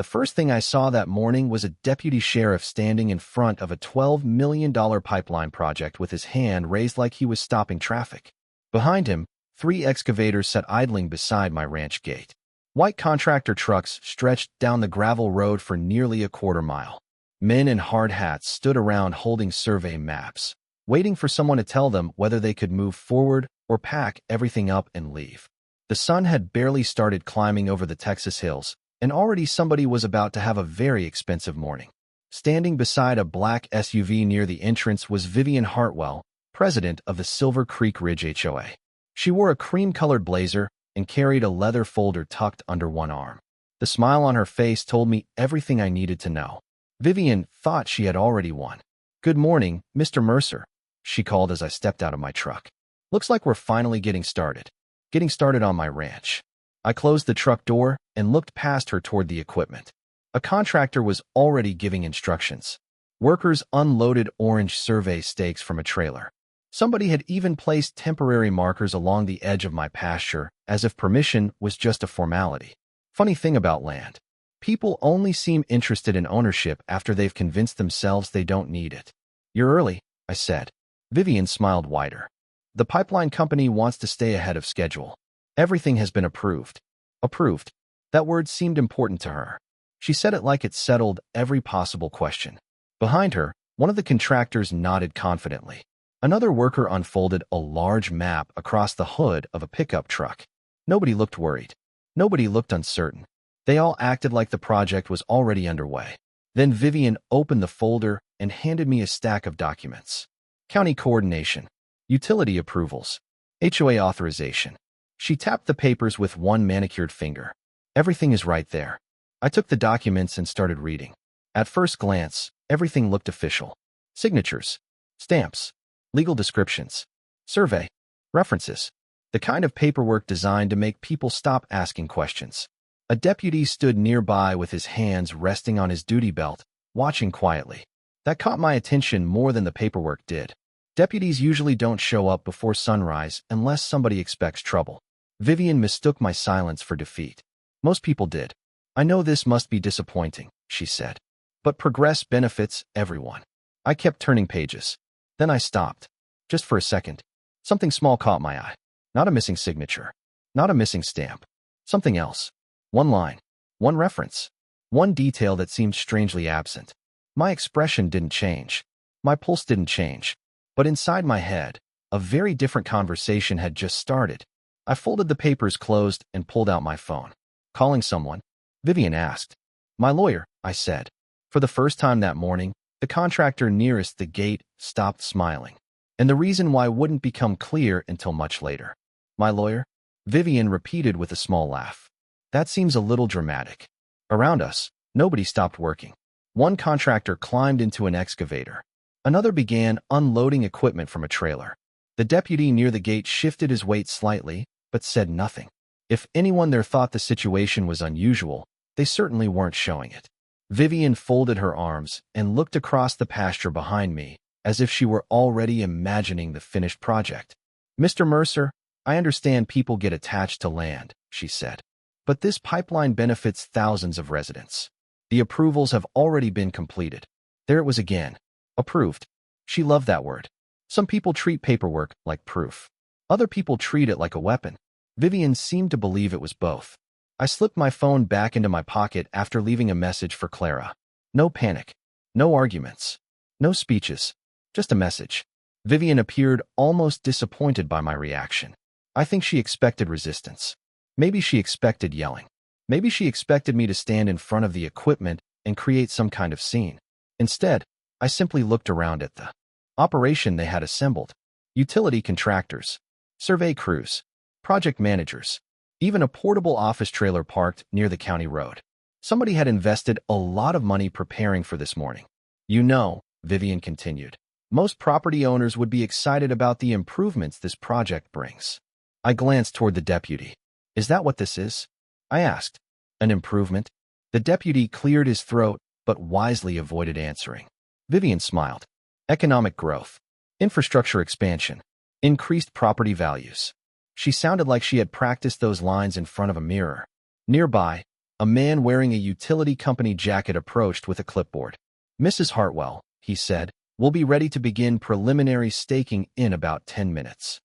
The first thing I saw that morning was a deputy sheriff standing in front of a $12 million pipeline project with his hand raised like he was stopping traffic. Behind him, 3 excavators sat idling beside my ranch gate. White contractor trucks stretched down the gravel road for nearly a quarter-mile. Men in hard hats stood around holding survey maps, waiting for someone to tell them whether they could move forward or pack everything up and leave. The sun had barely started climbing over the Texas hills, and already somebody was about to have a very expensive morning. Standing beside a black SUV near the entrance was Vivian Hartwell, president of the Silver Creek Ridge HOA. She wore a cream-colored blazer and carried a leather folder tucked under one arm. The smile on her face told me everything I needed to know. Vivian thought she had already won. "Good morning, Mr. Mercer," she called as I stepped out of my truck. "Looks like we're finally getting started. Getting started on my ranch." I closed the truck door and looked past her toward the equipment. A contractor was already giving instructions. Workers unloaded orange survey stakes from a trailer. Somebody had even placed temporary markers along the edge of my pasture, as if permission was just a formality. Funny thing about land. People only seem interested in ownership after they've convinced themselves they don't need it. "You're early," I said. Vivian smiled wider. "The pipeline company wants to stay ahead of schedule. Everything has been approved." Approved. That word seemed important to her. She said it like it settled every possible question. Behind her, one of the contractors nodded confidently. Another worker unfolded a large map across the hood of a pickup truck. Nobody looked worried. Nobody looked uncertain. They all acted like the project was already underway. Then Vivian opened the folder and handed me a stack of documents. County coordination, utility approvals, HOA authorization. She tapped the papers with one manicured finger. "Everything is right there." I took the documents and started reading. At first glance, everything looked official. Signatures, stamps, legal descriptions, survey, references. The kind of paperwork designed to make people stop asking questions. A deputy stood nearby with his hands resting on his duty belt, watching quietly. That caught my attention more than the paperwork did. Deputies usually don't show up before sunrise unless somebody expects trouble. Vivian mistook my silence for defeat. "Most people did. I know this must be disappointing," she said. "But progress benefits everyone." I kept turning pages. Then I stopped. Just for a second. Something small caught my eye. Not a missing signature. Not a missing stamp. Something else. One line. One reference. One detail that seemed strangely absent. My expression didn't change. My pulse didn't change. But inside my head, a very different conversation had just started. I folded the papers closed and pulled out my phone. "Calling someone?" Vivian asked. "My lawyer," I said. For the first time that morning, the contractor nearest the gate stopped smiling. And the reason why wouldn't become clear until much later. "My lawyer?" Vivian repeated with a small laugh. "That seems a little dramatic." Around us, nobody stopped working. One contractor climbed into an excavator. Another began unloading equipment from a trailer. The deputy near the gate shifted his weight slightly, but said nothing. If anyone there thought the situation was unusual, they certainly weren't showing it. Vivian folded her arms and looked across the pasture behind me, as if she were already imagining the finished project. "Mr. Mercer, I understand people get attached to land," she said. "But this pipeline benefits thousands of residents. The approvals have already been completed." There it was again. Approved. She loved that word. Some people treat paperwork like proof. Other people treat it like a weapon. Vivian seemed to believe it was both. I slipped my phone back into my pocket after leaving a message for Clara. No panic. No arguments. No speeches. Just a message. Vivian appeared almost disappointed by my reaction. I think she expected resistance. Maybe she expected yelling. Maybe she expected me to stand in front of the equipment and create some kind of scene. Instead, I simply looked around at the operation they had assembled. Utility contractors, survey crews, project managers, even a portable office trailer parked near the county road. Somebody had invested a lot of money preparing for this morning. "You know," Vivian continued, "most property owners would be excited about the improvements this project brings." I glanced toward the deputy. "Is that what this is?" I asked. "An improvement?" The deputy cleared his throat, but wisely avoided answering. Vivian smiled. "Economic growth, infrastructure expansion, increased property values." She sounded like she had practiced those lines in front of a mirror. Nearby, A man wearing a utility company jacket approached with a clipboard. "Mrs. Hartwell," he said, "we'll be ready to begin preliminary staking in about 10 minutes.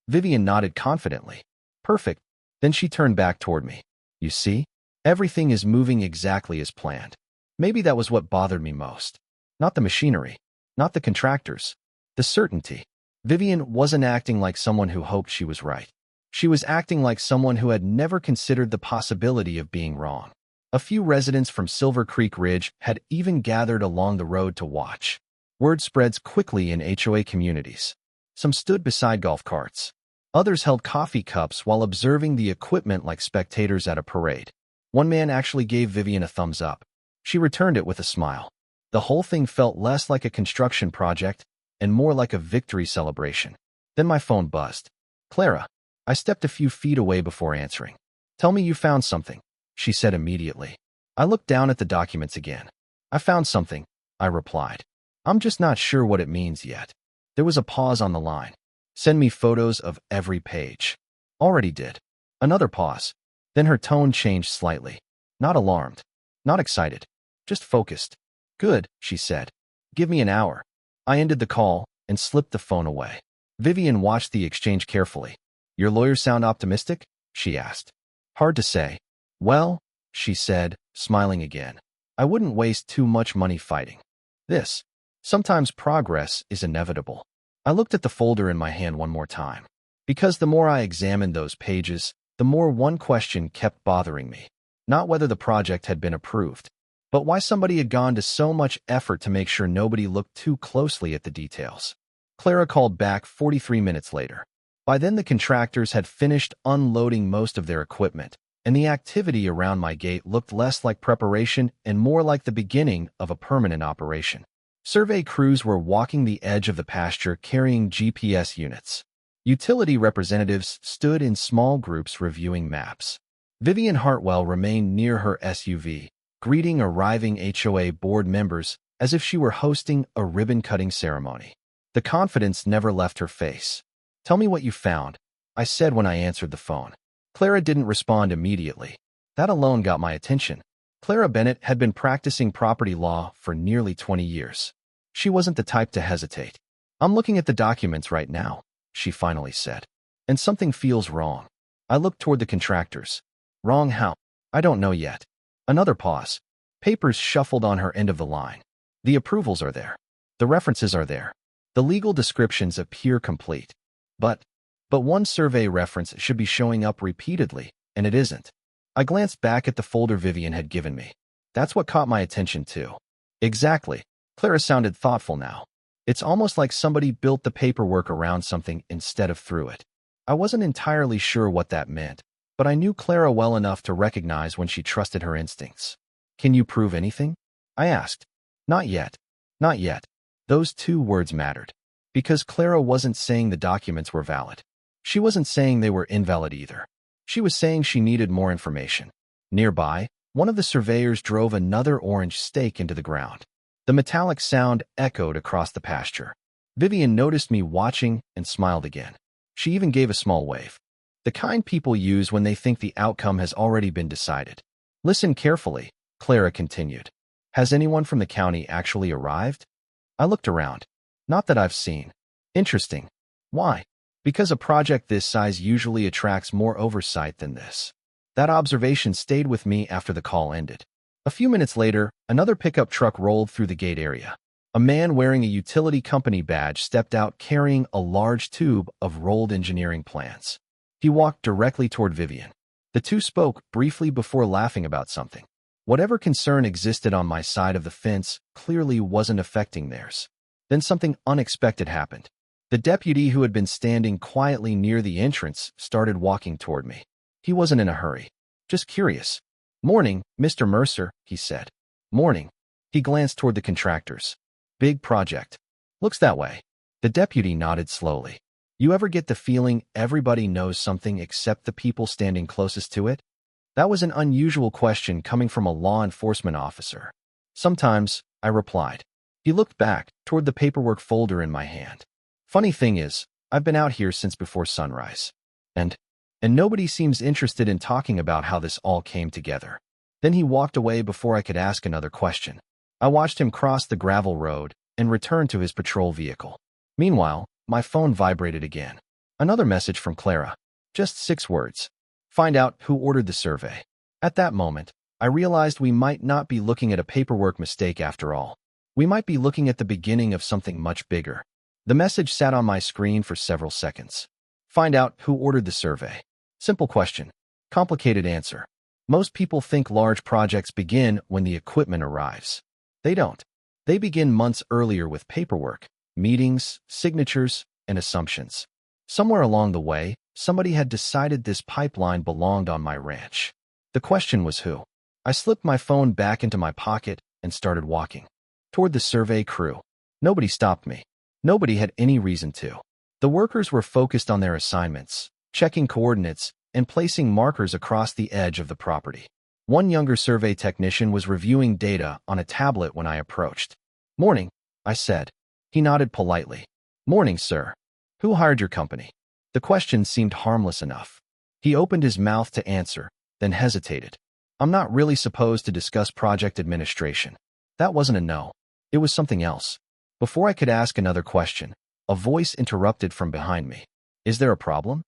Vivian nodded confidently. "Perfect." Then she turned back toward me. "You see? Everything is moving exactly as planned." Maybe that was what bothered me most. Not the machinery, not the contractors, the certainty. Vivian wasn't acting like someone who hoped she was right. She was acting like someone who had never considered the possibility of being wrong. A few residents from Silver Creek Ridge had even gathered along the road to watch. Word spreads quickly in HOA communities. Some stood beside golf carts. Others held coffee cups while observing the equipment like spectators at a parade. One man actually gave Vivian a thumbs up. She returned it with a smile. The whole thing felt less like a construction project and more like a victory celebration. Then my phone buzzed. "Clara." I stepped a few feet away before answering. "Tell me you found something," she said immediately. I looked down at the documents again. "I found something," I replied. "I'm just not sure what it means yet." There was a pause on the line. "Send me photos of every page." "Already did." Another pause. Then her tone changed slightly. Not alarmed. Not excited. Just focused. "Good," she said. "Give me an hour." I ended the call and slipped the phone away. Vivian watched the exchange carefully. "Your lawyers sound optimistic?" she asked. "Hard to say." "Well," she said, smiling again, "I wouldn't waste too much money fighting this. Sometimes progress is inevitable." I looked at the folder in my hand one more time. Because the more I examined those pages, the more one question kept bothering me. Not whether the project had been approved, but why somebody had gone to so much effort to make sure nobody looked too closely at the details. Clara called back 43 minutes later. By then the contractors had finished unloading most of their equipment, and the activity around my gate looked less like preparation and more like the beginning of a permanent operation. Survey crews were walking the edge of the pasture carrying GPS units. Utility representatives stood in small groups reviewing maps. Vivian Hartwell remained near her SUV, greeting arriving HOA board members as if she were hosting a ribbon-cutting ceremony. The confidence never left her face. "Tell me what you found," I said when I answered the phone. Clara didn't respond immediately. That alone got my attention. Clara Bennett had been practicing property law for nearly 20 years. She wasn't the type to hesitate. "I'm looking at the documents right now," she finally said. "And something feels wrong." I looked toward the contractors. "Wrong how?" "I don't know yet." Another pause. Papers shuffled on her end of the line. The approvals are there. The references are there. The legal descriptions appear complete. But one survey reference should be showing up repeatedly, and it isn't. I glanced back at the folder Vivian had given me. That's what caught my attention too. "Exactly." Clara sounded thoughtful now. "It's almost like somebody built the paperwork around something instead of through it." I wasn't entirely sure what that meant, but I knew Clara well enough to recognize when she trusted her instincts. "Can you prove anything?" I asked. "Not yet." Not yet. Those two words mattered. Because Clara wasn't saying the documents were valid. She wasn't saying they were invalid either. She was saying she needed more information. Nearby, one of the surveyors drove another orange stake into the ground. The metallic sound echoed across the pasture. Vivian noticed me watching and smiled again. She even gave a small wave. The kind people use when they think the outcome has already been decided. "Listen carefully," Clara continued. "Has anyone from the county actually arrived?" I looked around. "Not that I've seen." "Interesting. Why?" "Because a project this size usually attracts more oversight than this." That observation stayed with me after the call ended. A few minutes later, another pickup truck rolled through the gate area. A man wearing a utility company badge stepped out carrying a large tube of rolled engineering plans. He walked directly toward Vivian. The two spoke briefly before laughing about something. Whatever concern existed on my side of the fence clearly wasn't affecting theirs. Then something unexpected happened. The deputy who had been standing quietly near the entrance started walking toward me. He wasn't in a hurry. Just curious. "Morning, Mr. Mercer," he said. "Morning." He glanced toward the contractors. "Big project." "Looks that way." The deputy nodded slowly. "You ever get the feeling everybody knows something except the people standing closest to it?" That was an unusual question coming from a law enforcement officer. "Sometimes," I replied. He looked back toward the paperwork folder in my hand. "Funny thing is, I've been out here since before sunrise. And nobody seems interested in talking about how this all came together." Then he walked away before I could ask another question. I watched him cross the gravel road and return to his patrol vehicle. Meanwhile, my phone vibrated again. Another message from Clara. Just 6 words. Find out who ordered the survey. At that moment, I realized we might not be looking at a paperwork mistake after all. We might be looking at the beginning of something much bigger. The message sat on my screen for several seconds. Find out who ordered the survey. Simple question. Complicated answer. Most people think large projects begin when the equipment arrives. They don't. They begin months earlier with paperwork, meetings, signatures, and assumptions. Somewhere along the way, somebody had decided this pipeline belonged on my ranch. The question was who. I slipped my phone back into my pocket and started walking toward the survey crew. Nobody stopped me. Nobody had any reason to. The workers were focused on their assignments, checking coordinates, and placing markers across the edge of the property. One younger survey technician was reviewing data on a tablet when I approached. Morning, I said. He nodded politely. Morning, sir. Who hired your company? The question seemed harmless enough. He opened his mouth to answer, then hesitated. I'm not really supposed to discuss project administration. That wasn't a no. It was something else. Before I could ask another question, a voice interrupted from behind me. Is there a problem?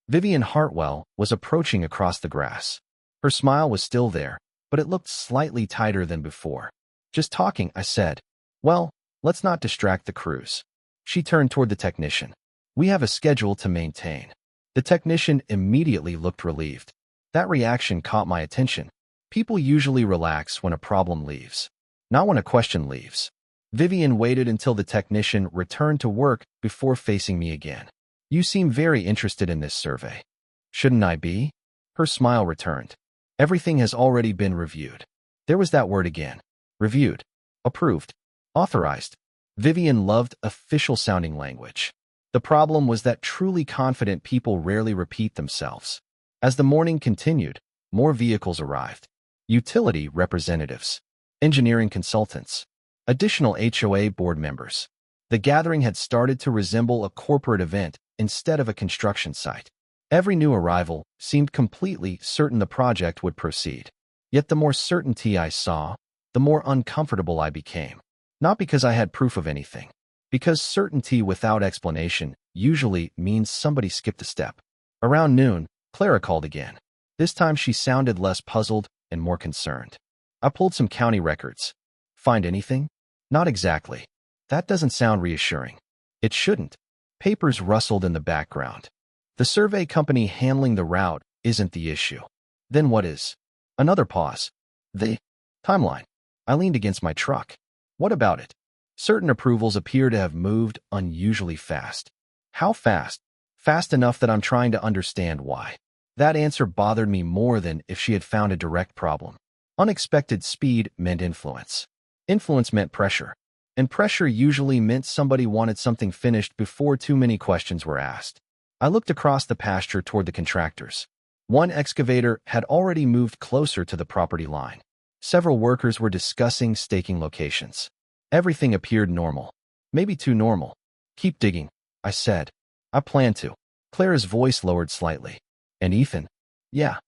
Vivian Hartwell was approaching across the grass. Her smile was still there, but it looked slightly tighter than before. Just talking, I said. Well, let's not distract the crews. She turned toward the technician. We have a schedule to maintain. The technician immediately looked relieved. That reaction caught my attention. People usually relax when a problem leaves, not when a question leaves. Vivian waited until the technician returned to work before facing me again. You seem very interested in this survey. Shouldn't I be? Her smile returned. Everything has already been reviewed. There was that word again. Reviewed. Approved. Authorized. Vivian loved official-sounding language. The problem was that truly confident people rarely repeat themselves. As the morning continued, more vehicles arrived. Utility representatives. Engineering consultants. Additional HOA board members. The gathering had started to resemble a corporate event instead of a construction site. Every new arrival seemed completely certain the project would proceed. Yet the more certainty I saw, the more uncomfortable I became. Not because I had proof of anything. Because certainty without explanation usually means somebody skipped a step. Around noon, Clara called again. This time she sounded less puzzled and more concerned. I pulled some county records. Find anything? Not exactly. That doesn't sound reassuring. It shouldn't. Papers rustled in the background. The survey company handling the route isn't the issue. Then what is? Another pause. The timeline. I leaned against my truck. What about it? Certain approvals appear to have moved unusually fast. How fast? Fast enough that I'm trying to understand why. That answer bothered me more than if she had found a direct problem. Unexpected speed meant influence. Influence meant pressure. And pressure usually meant somebody wanted something finished before too many questions were asked. I looked across the pasture toward the contractors. One excavator had already moved closer to the property line. Several workers were discussing staking locations. Everything appeared normal. Maybe too normal. Keep digging, I said. I plan to. Clara's voice lowered slightly. And Ethan? Yeah.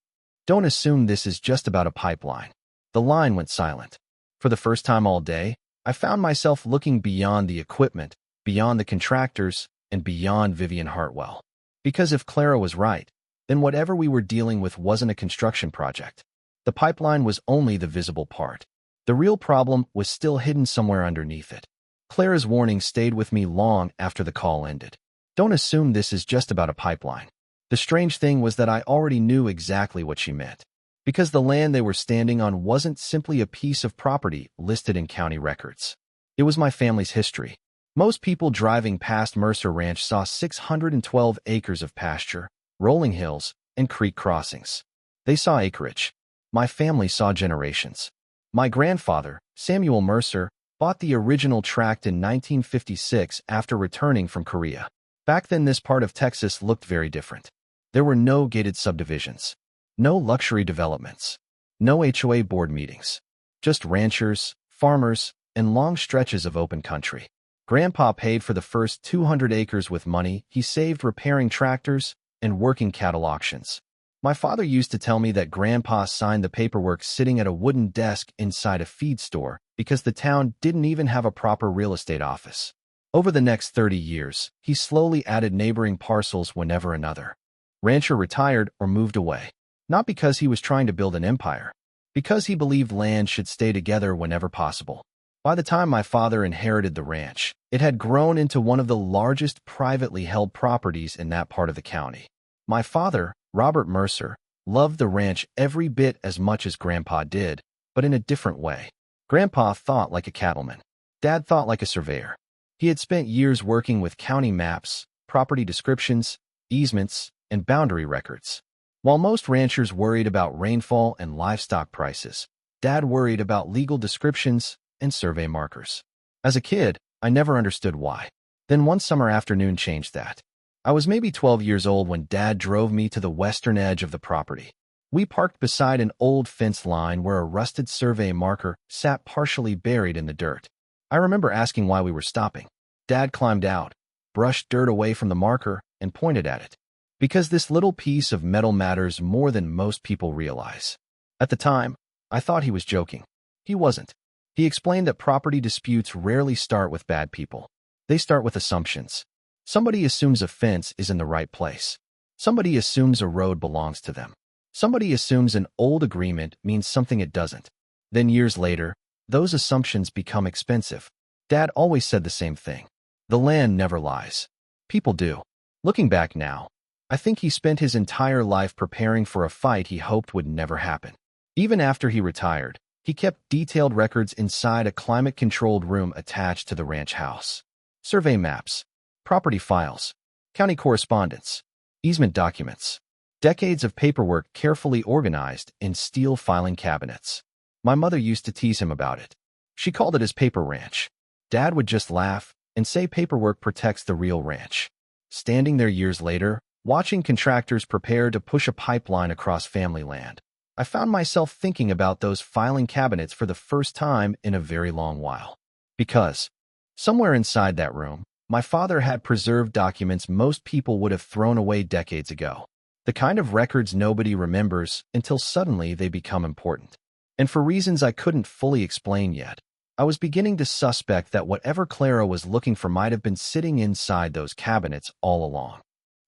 Don't assume this is just about a pipeline. The line went silent. For the first time all day, I found myself looking beyond the equipment, beyond the contractors, and beyond Vivian Hartwell. Because if Clara was right, then whatever we were dealing with wasn't a construction project. The pipeline was only the visible part. The real problem was still hidden somewhere underneath it. Clara's warning stayed with me long after the call ended. Don't assume this is just about a pipeline. The strange thing was that I already knew exactly what she meant. Because the land they were standing on wasn't simply a piece of property listed in county records. It was my family's history. Most people driving past Mercer Ranch saw 612 acres of pasture, rolling hills, and creek crossings. They saw acreage. My family saw generations. My grandfather, Samuel Mercer, bought the original tract in 1956 after returning from Korea. Back then, this part of Texas looked very different. There were no gated subdivisions. No luxury developments. No HOA board meetings. Just ranchers, farmers, and long stretches of open country. Grandpa paid for the first 200 acres with money he saved repairing tractors and working cattle auctions. My father used to tell me that Grandpa signed the paperwork sitting at a wooden desk inside a feed store because the town didn't even have a proper real estate office. Over the next 30 years, he slowly added neighboring parcels whenever another rancher retired or moved away. Not because he was trying to build an empire, because he believed land should stay together whenever possible. By the time my father inherited the ranch, it had grown into one of the largest privately held properties in that part of the county. My father, Robert Mercer, loved the ranch every bit as much as Grandpa did, but in a different way. Grandpa thought like a cattleman. Dad thought like a surveyor. He had spent years working with county maps, property descriptions, easements, and boundary records. While most ranchers worried about rainfall and livestock prices, Dad worried about legal descriptions and survey markers. As a kid, I never understood why. Then one summer afternoon changed that. I was maybe 12 years old when Dad drove me to the western edge of the property. We parked beside an old fence line where a rusted survey marker sat partially buried in the dirt. I remember asking why we were stopping. Dad climbed out, brushed dirt away from the marker, and pointed at it. Because this little piece of metal matters more than most people realize. At the time, I thought he was joking. He wasn't. He explained that property disputes rarely start with bad people. They start with assumptions. Somebody assumes a fence is in the right place. Somebody assumes a road belongs to them. Somebody assumes an old agreement means something it doesn't. Then years later, those assumptions become expensive. Dad always said the same thing. The land never lies. People do. Looking back now, I think he spent his entire life preparing for a fight he hoped would never happen. Even after he retired, he kept detailed records inside a climate-controlled room attached to the ranch house. Survey maps, property files, county correspondence, easement documents, decades of paperwork carefully organized in steel filing cabinets. My mother used to tease him about it. She called it his paper ranch. Dad would just laugh and say paperwork protects the real ranch. Standing there years later, watching contractors prepare to push a pipeline across family land, I found myself thinking about those filing cabinets for the first time in a very long while. Because, somewhere inside that room, my father had preserved documents most people would have thrown away decades ago. The kind of records nobody remembers until suddenly they become important. And for reasons I couldn't fully explain yet, I was beginning to suspect that whatever Clara was looking for might have been sitting inside those cabinets all along.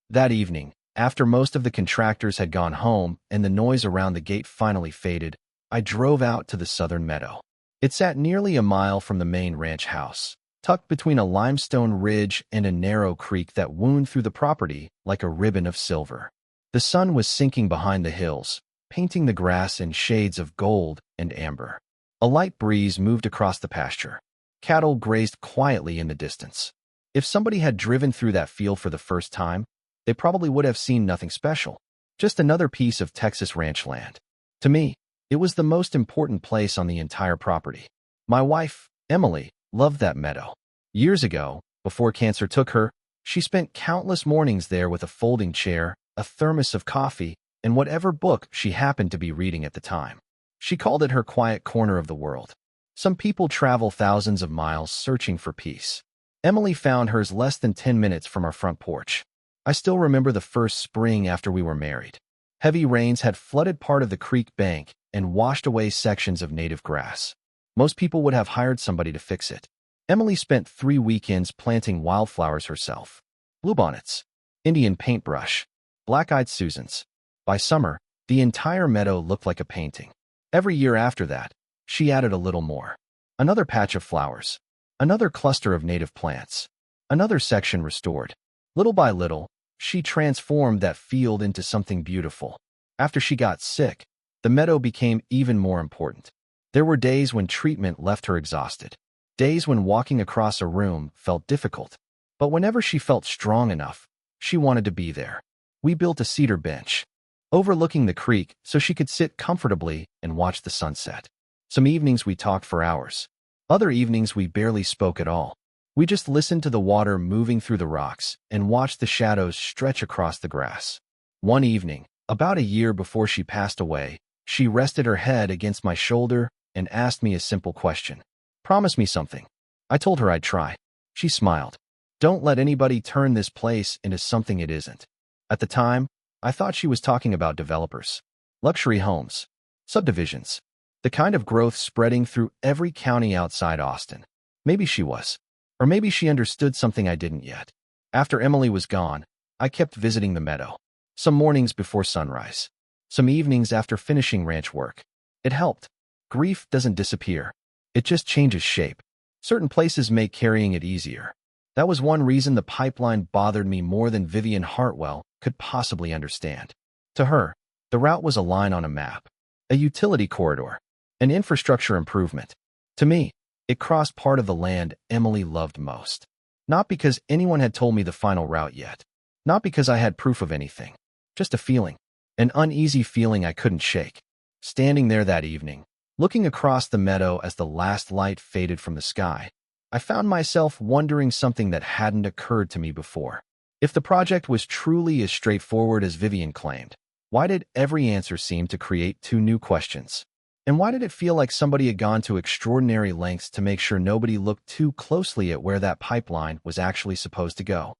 That evening, after most of the contractors had gone home and the noise around the gate finally faded, I drove out to the southern meadow. It sat nearly a mile from the main ranch house, tucked between a limestone ridge and a narrow creek that wound through the property like a ribbon of silver. The sun was sinking behind the hills, painting the grass in shades of gold and amber. A light breeze moved across the pasture. Cattle grazed quietly in the distance. If somebody had driven through that field for the first time, they probably would have seen nothing special, just another piece of Texas ranch land. To me, it was the most important place on the entire property. My wife, Emily, loved that meadow. Years ago, before cancer took her, she spent countless mornings there with a folding chair, a thermos of coffee, and whatever book she happened to be reading at the time. She called it her quiet corner of the world. Some people travel thousands of miles searching for peace. Emily found hers less than 10 minutes from our front porch. I still remember the first spring after we were married. Heavy rains had flooded part of the creek bank and washed away sections of native grass. Most people would have hired somebody to fix it. Emily spent 3 weekends planting wildflowers herself. Bluebonnets, Indian paintbrush, black-eyed Susans. By summer, the entire meadow looked like a painting. Every year after that, she added a little more. Another patch of flowers. Another cluster of native plants. Another section restored. Little by little, she transformed that field into something beautiful. After she got sick, the meadow became even more important. There were days when treatment left her exhausted. Days when walking across a room felt difficult. But whenever she felt strong enough, she wanted to be there. We built a cedar bench, overlooking the creek so she could sit comfortably and watch the sunset. Some evenings we talked for hours. Other evenings we barely spoke at all. We just listened to the water moving through the rocks and watched the shadows stretch across the grass. One evening, about a year before she passed away, she rested her head against my shoulder and asked me a simple question. Promise me something. I told her I'd try. She smiled. Don't let anybody turn this place into something it isn't. At the time, I thought she was talking about developers, luxury homes, subdivisions, the kind of growth spreading through every county outside Austin. Maybe she was. Or maybe she understood something I didn't yet. After Emily was gone, I kept visiting the meadow. Some mornings before sunrise. Some evenings after finishing ranch work. It helped. Grief doesn't disappear. It just changes shape. Certain places make carrying it easier. That was one reason the pipeline bothered me more than Vivian Hartwell could possibly understand. To her, the route was a line on a map, a utility corridor, an infrastructure improvement. To me, it crossed part of the land Emily loved most. Not because anyone had told me the final route yet. Not because I had proof of anything. Just a feeling. An uneasy feeling I couldn't shake. Standing there that evening, looking across the meadow as the last light faded from the sky, I found myself wondering something that hadn't occurred to me before. If the project was truly as straightforward as Vivian claimed, why did every answer seem to create two new questions? And why did it feel like somebody had gone to extraordinary lengths to make sure nobody looked too closely at where that pipeline was actually supposed to go?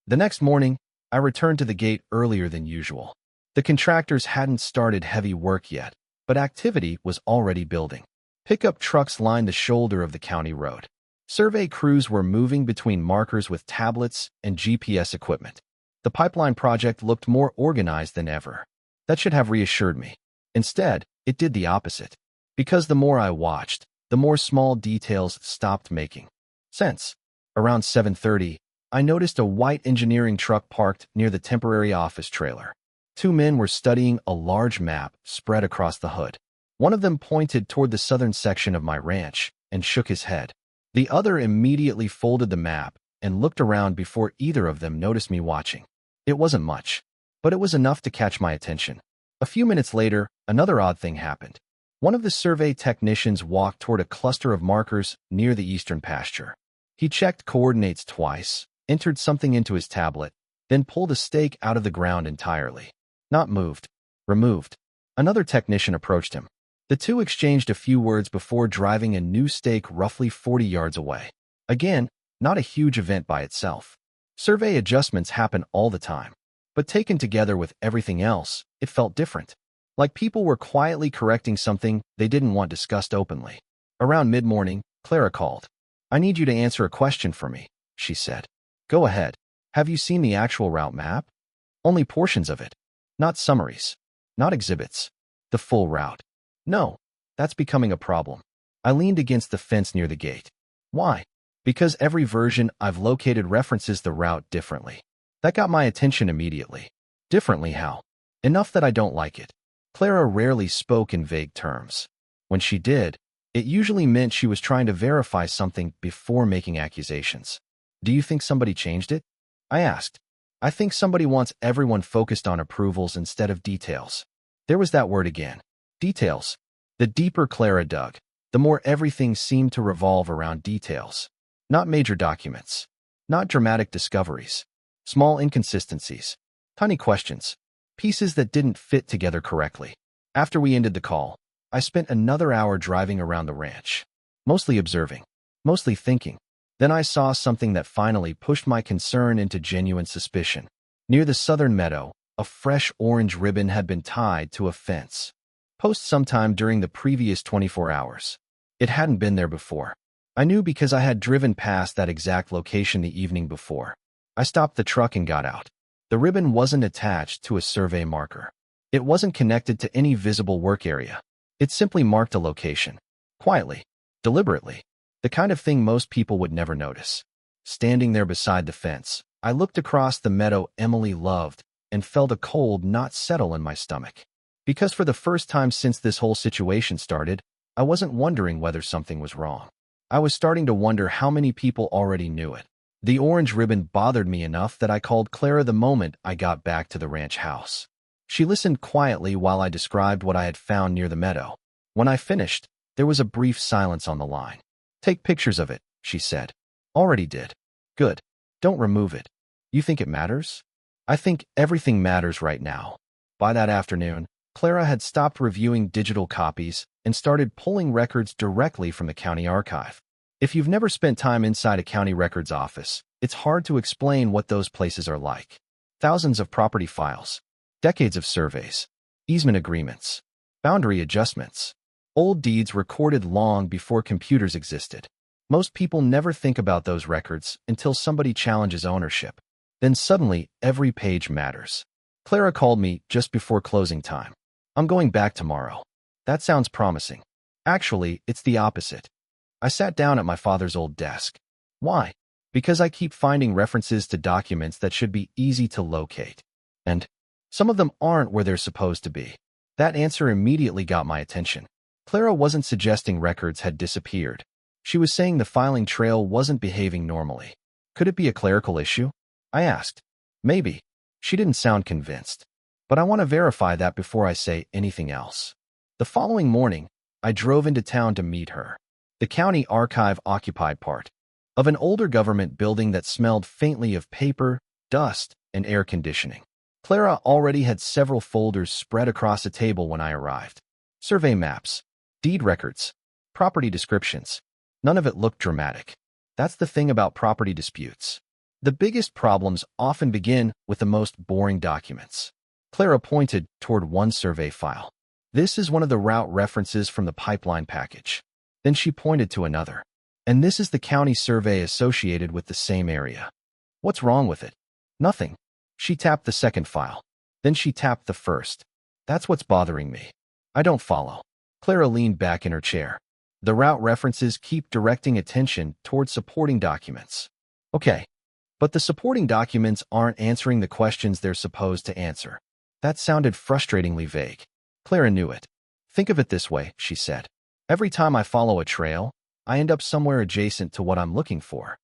The next morning, I returned to the gate earlier than usual. The contractors hadn't started heavy work yet, but activity was already building. Pickup trucks lined the shoulder of the county road. Survey crews were moving between markers with tablets and GPS equipment. The pipeline project looked more organized than ever. That should have reassured me. Instead, it did the opposite. Because the more I watched, the more small details stopped making sense. Around 7:30, I noticed a white engineering truck parked near the temporary office trailer. Two men were studying a large map spread across the hood. One of them pointed toward the southern section of my ranch and shook his head. The other immediately folded the map and looked around before either of them noticed me watching. It wasn't much, but it was enough to catch my attention. A few minutes later, another odd thing happened. One of the survey technicians walked toward a cluster of markers near the eastern pasture. He checked coordinates twice, entered something into his tablet, then pulled a stake out of the ground entirely. Not moved. Removed. Another technician approached him. The two exchanged a few words before driving a new stake roughly 40 yards away. Again, not a huge event by itself. Survey adjustments happen all the time. But taken together with everything else, it felt different. Like people were quietly correcting something they didn't want discussed openly. Around mid-morning, Clara called. "I need you to answer a question for me," she said. "Go ahead. Have you seen the actual route map?" "Only portions of it. Not summaries. Not exhibits. The full route." "No, that's becoming a problem." I leaned against the fence near the gate. "Why?" "Because every version I've located references the route differently." That got my attention immediately. Differently how? Enough that I don't like it. Clara rarely spoke in vague terms. When she did, it usually meant she was trying to verify something before making accusations. "Do you think somebody changed it?" I asked. "I think somebody wants everyone focused on approvals instead of details." There was that word again. Details. The deeper Clara dug, the more everything seemed to revolve around details. Not major documents. Not dramatic discoveries. Small inconsistencies. Tiny questions. Pieces that didn't fit together correctly. After we ended the call, I spent another hour driving around the ranch. Mostly observing. Mostly thinking. Then I saw something that finally pushed my concern into genuine suspicion. Near the southern meadow, a fresh orange ribbon had been tied to a fence. Post sometime during the previous 24 hours. It hadn't been there before. I knew because I had driven past that exact location the evening before. I stopped the truck and got out. The ribbon wasn't attached to a survey marker. It wasn't connected to any visible work area. It simply marked a location. Quietly. Deliberately. The kind of thing most people would never notice. Standing there beside the fence, I looked across the meadow Emily loved and felt a cold knot settle in my stomach. Because for the first time since this whole situation started, I wasn't wondering whether something was wrong. I was starting to wonder how many people already knew it. The orange ribbon bothered me enough that I called Clara the moment I got back to the ranch house. She listened quietly while I described what I had found near the meadow. When I finished, there was a brief silence on the line. "Take pictures of it," she said. "Already did." "Good. Don't remove it." "You think it matters?" "I think everything matters right now." By that afternoon, Clara had stopped reviewing digital copies and started pulling records directly from the county archive. If you've never spent time inside a county records office, it's hard to explain what those places are like. Thousands of property files. Decades of surveys, easement agreements, boundary adjustments, old deeds recorded long before computers existed. Most people never think about those records until somebody challenges ownership. Then suddenly, every page matters. Clara called me just before closing time. I'm going back tomorrow. That sounds promising. Actually, it's the opposite. I sat down at my father's old desk. Why? Because I keep finding references to documents that should be easy to locate. And some of them aren't where they're supposed to be. That answer immediately got my attention. Clara wasn't suggesting records had disappeared. She was saying the filing trail wasn't behaving normally. Could it be a clerical issue? I asked. Maybe. She didn't sound convinced. But I want to verify that before I say anything else. The following morning, I drove into town to meet her. The county archive occupied part of an older government building that smelled faintly of paper, dust, and air conditioning. Clara already had several folders spread across a table when I arrived. Survey maps, deed records, property descriptions. None of it looked dramatic. That's the thing about property disputes. The biggest problems often begin with the most boring documents. Clara pointed toward one survey file. This is one of the route references from the pipeline package. Then she pointed to another. And this is the county survey associated with the same area. What's wrong with it? Nothing. She tapped the second file. Then she tapped the first. That's what's bothering me. I don't follow. Clara leaned back in her chair. The route references keep directing attention toward supporting documents. Okay. But the supporting documents aren't answering the questions they're supposed to answer. That sounded frustratingly vague. Clara knew it. Think of it this way, she said. Every time I follow a trail, I end up somewhere adjacent to what I'm looking for.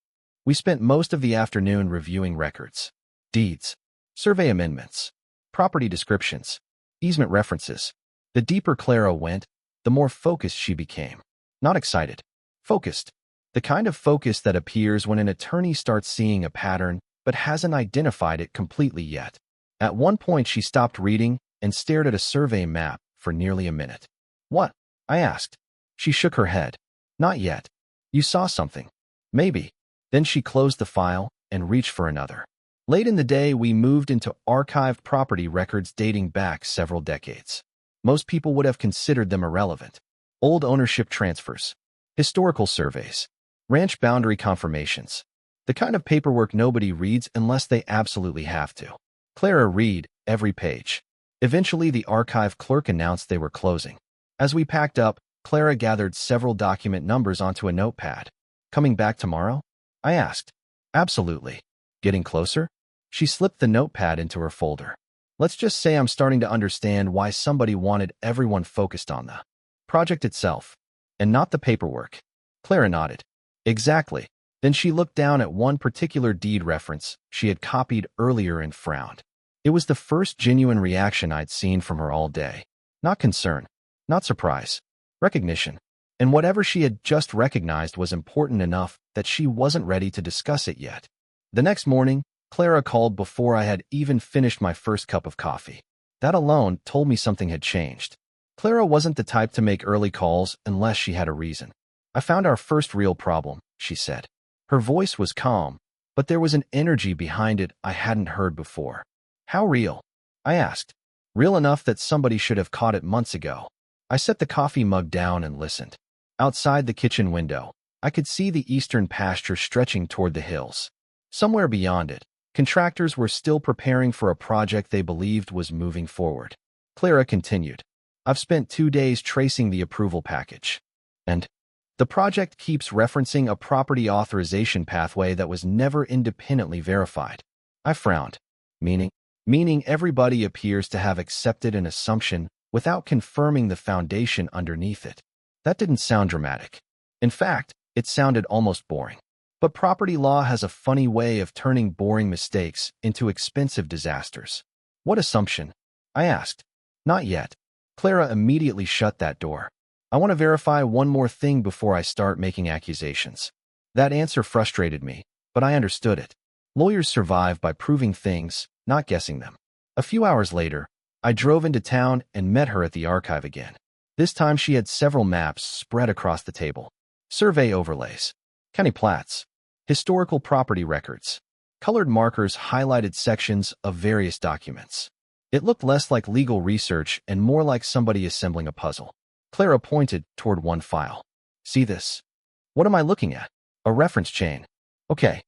We spent most of the afternoon reviewing records, deeds, survey amendments, property descriptions, easement references. The deeper Clara went, the more focused she became. Not excited. Focused. The kind of focus that appears when an attorney starts seeing a pattern but hasn't identified it completely yet. At one point, she stopped reading and stared at a survey map for nearly a minute. What? I asked. She shook her head. Not yet. You saw something. Maybe. Then she closed the file and reached for another. Late in the day, we moved into archived property records dating back several decades. Most people would have considered them irrelevant. Old ownership transfers, historical surveys, ranch boundary confirmations. The kind of paperwork nobody reads unless they absolutely have to. Clara read every page. Eventually, the archive clerk announced they were closing. As we packed up, Clara gathered several document numbers onto a notepad. Coming back tomorrow? I asked. Absolutely. Getting closer? She slipped the notepad into her folder. Let's just say I'm starting to understand why somebody wanted everyone focused on the project itself, and not the paperwork. Clara nodded. Exactly. Then she looked down at one particular deed reference she had copied earlier and frowned. It was the first genuine reaction I'd seen from her all day. Not concern, not surprise, recognition. And whatever she had just recognized was important enough that she wasn't ready to discuss it yet. The next morning, Clara called before I had even finished my first cup of coffee. That alone told me something had changed. Clara wasn't the type to make early calls unless she had a reason. I found our first real problem, she said. Her voice was calm, but there was an energy behind it I hadn't heard before. How real? I asked. Real enough that somebody should have caught it months ago. I set the coffee mug down and listened. Outside the kitchen window, I could see the eastern pasture stretching toward the hills. Somewhere beyond it, contractors were still preparing for a project they believed was moving forward. Clara continued. I've spent 2 days tracing the approval package. And the project keeps referencing a property authorization pathway that was never independently verified. I frowned. Meaning everybody appears to have accepted an assumption without confirming the foundation underneath it. That didn't sound dramatic. In fact, it sounded almost boring. But property law has a funny way of turning boring mistakes into expensive disasters. What assumption? I asked. Not yet. Clara immediately shut that door. I want to verify one more thing before I start making accusations. That answer frustrated me, but I understood it. Lawyers survive by proving things, not guessing them. A few hours later, I drove into town and met her at the archive again. This time she had several maps spread across the table. Survey overlays, county plats, historical property records. Colored markers highlighted sections of various documents. It looked less like legal research and more like somebody assembling a puzzle. Clara pointed toward one file. See this? What am I looking at? A reference chain. Okay.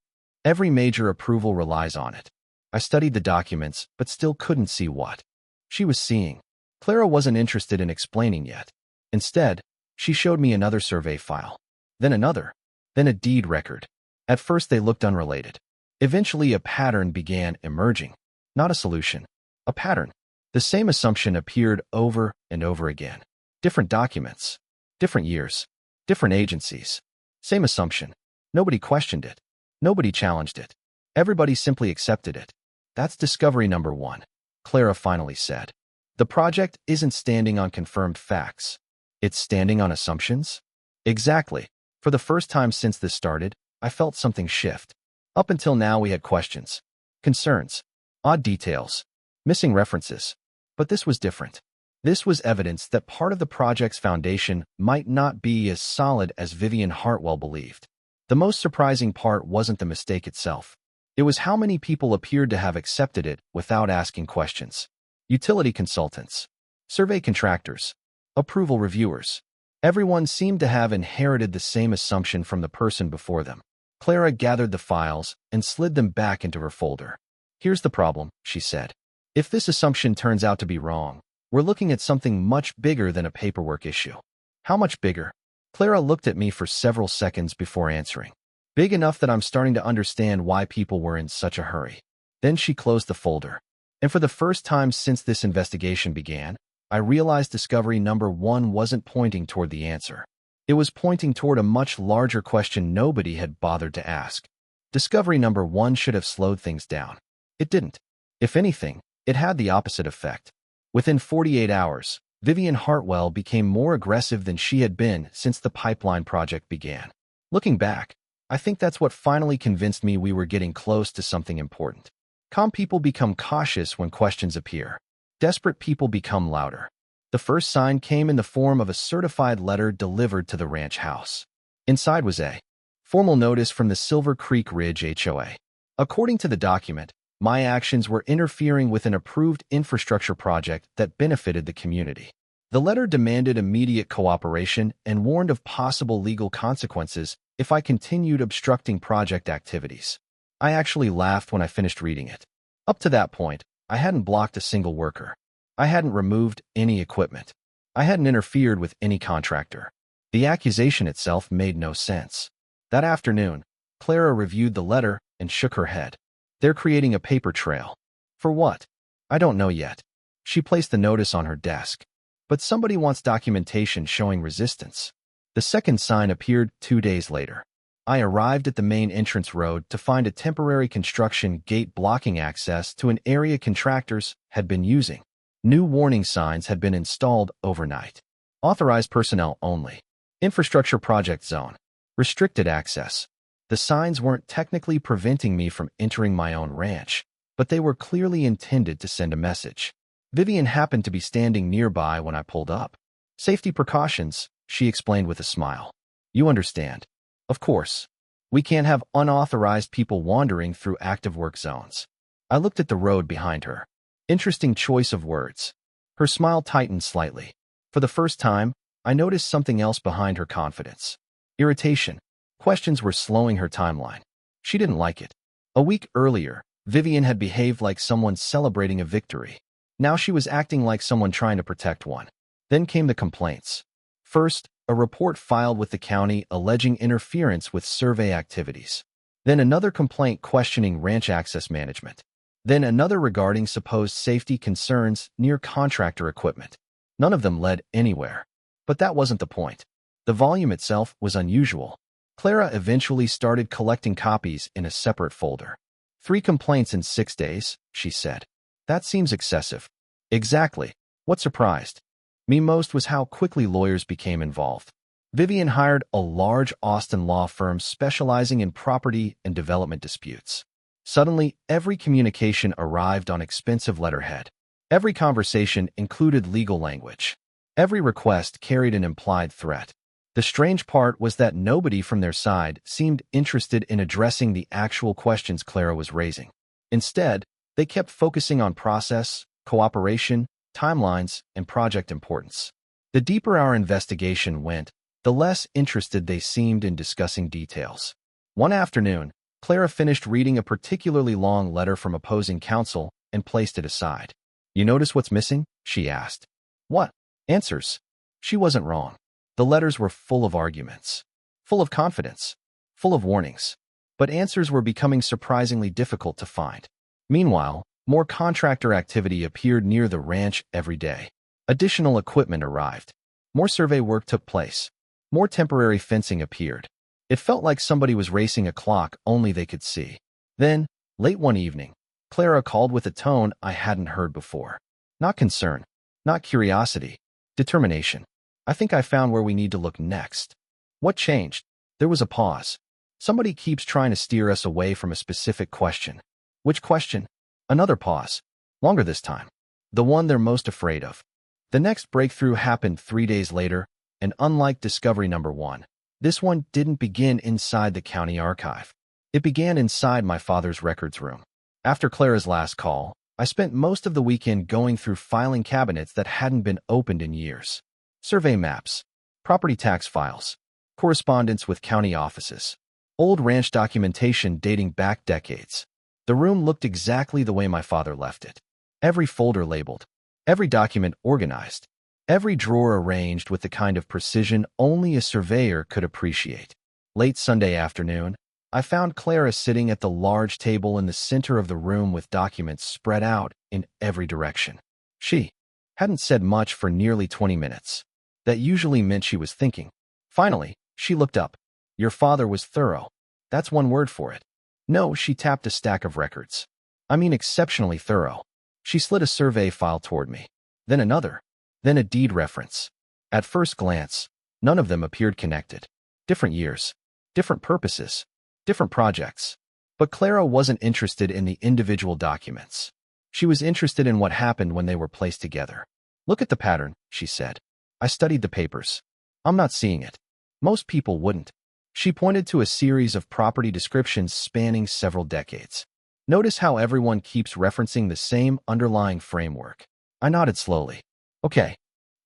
Every major approval relies on it. I studied the documents, but still couldn't see what she was seeing. Clara wasn't interested in explaining yet. Instead, she showed me another survey file. Then another. Then a deed record. At first they looked unrelated. Eventually a pattern began emerging. Not a solution. A pattern. The same assumption appeared over and over again. Different documents. Different years. Different agencies. Same assumption. Nobody questioned it. Nobody challenged it. Everybody simply accepted it. That's discovery number one, Clara finally said. The project isn't standing on confirmed facts. It's standing on assumptions? Exactly. For the first time since this started, I felt something shift. Up until now we had questions, concerns, odd details, missing references. But this was different. This was evidence that part of the project's foundation might not be as solid as Vivian Hartwell believed. The most surprising part wasn't the mistake itself. It was how many people appeared to have accepted it without asking questions. Utility consultants, survey contractors, approval reviewers. Everyone seemed to have inherited the same assumption from the person before them. Clara gathered the files and slid them back into her folder. Here's the problem, she said. If this assumption turns out to be wrong, we're looking at something much bigger than a paperwork issue. How much bigger? Clara looked at me for several seconds before answering. Big enough that I'm starting to understand why people were in such a hurry. Then she closed the folder. And for the first time since this investigation began, I realized discovery number one wasn't pointing toward the answer. It was pointing toward a much larger question nobody had bothered to ask. Discovery number one should have slowed things down. It didn't. If anything, it had the opposite effect. Within 48 hours, Vivian Hartwell became more aggressive than she had been since the pipeline project began. Looking back, I think that's what finally convinced me we were getting close to something important. Calm people become cautious when questions appear. Desperate people become louder. The first sign came in the form of a certified letter delivered to the ranch house. Inside was a formal notice from the Silver Creek Ridge HOA. According to the document, my actions were interfering with an approved infrastructure project that benefited the community. The letter demanded immediate cooperation and warned of possible legal consequences if I continued obstructing project activities. I actually laughed when I finished reading it. Up to that point, I hadn't blocked a single worker. I hadn't removed any equipment. I hadn't interfered with any contractor. The accusation itself made no sense. That afternoon, Clara reviewed the letter and shook her head. They're creating a paper trail. For what? I don't know yet. She placed the notice on her desk. But somebody wants documentation showing resistance. The second sign appeared 2 days later. I arrived at the main entrance road to find a temporary construction gate blocking access to an area contractors had been using. New warning signs had been installed overnight. Authorized personnel only. Infrastructure project zone. Restricted access. The signs weren't technically preventing me from entering my own ranch, but they were clearly intended to send a message. Vivian happened to be standing nearby when I pulled up. Safety precautions, she explained with a smile. You understand. Of course. We can't have unauthorized people wandering through active work zones. I looked at the road behind her. Interesting choice of words. Her smile tightened slightly. For the first time, I noticed something else behind her confidence. Irritation. Questions were slowing her timeline. She didn't like it. A week earlier, Vivian had behaved like someone celebrating a victory. Now she was acting like someone trying to protect one. Then came the complaints. First, a report filed with the county alleging interference with survey activities. Then another complaint questioning ranch access management. Then another regarding supposed safety concerns near contractor equipment. None of them led anywhere. But that wasn't the point. The volume itself was unusual. Clara eventually started collecting copies in a separate folder. 3 complaints in 6 days, she said. That seems excessive. Exactly. What surprised me most was how quickly lawyers became involved. Vivian hired a large Austin law firm specializing in property and development disputes. Suddenly, every communication arrived on expensive letterhead. Every conversation included legal language. Every request carried an implied threat. The strange part was that nobody from their side seemed interested in addressing the actual questions Clara was raising. Instead, they kept focusing on process, cooperation, timelines, and project importance. The deeper our investigation went, the less interested they seemed in discussing details. One afternoon, Clara finished reading a particularly long letter from opposing counsel and placed it aside. "You notice what's missing?" she asked. "What?" "Answers." She wasn't wrong. The letters were full of arguments, full of confidence, full of warnings. But answers were becoming surprisingly difficult to find. Meanwhile, more contractor activity appeared near the ranch every day. Additional equipment arrived. More survey work took place. More temporary fencing appeared. It felt like somebody was racing a clock only they could see. Then, late one evening, Clara called with a tone I hadn't heard before. Not concern, not curiosity, determination. "I think I found where we need to look next." What changed? There was a pause. Somebody keeps trying to steer us away from a specific question. Which question? Another pause. Longer this time. The one they're most afraid of. The next breakthrough happened 3 days later, and unlike discovery number 1, this one didn't begin inside the county archive. It began inside my father's records room. After Clara's last call, I spent most of the weekend going through filing cabinets that hadn't been opened in years. Survey maps, property tax files, correspondence with county offices, old ranch documentation dating back decades. The room looked exactly the way my father left it. Every folder labeled, every document organized, every drawer arranged with the kind of precision only a surveyor could appreciate. Late Sunday afternoon, I found Clara sitting at the large table in the center of the room with documents spread out in every direction. She hadn't said much for nearly 20 minutes. That usually meant she was thinking. Finally, she looked up. "Your father was thorough. That's one word for it." "No," she tapped a stack of records. "I mean exceptionally thorough." She slid a survey file toward me. Then another. Then a deed reference. At first glance, none of them appeared connected. Different years, different purposes, different projects. But Clara wasn't interested in the individual documents. She was interested in what happened when they were placed together. "Look at the pattern," she said. "I studied the papers. I'm not seeing it. Most people wouldn't." She pointed to a series of property descriptions spanning several decades. "Notice how everyone keeps referencing the same underlying framework." I nodded slowly. "Okay.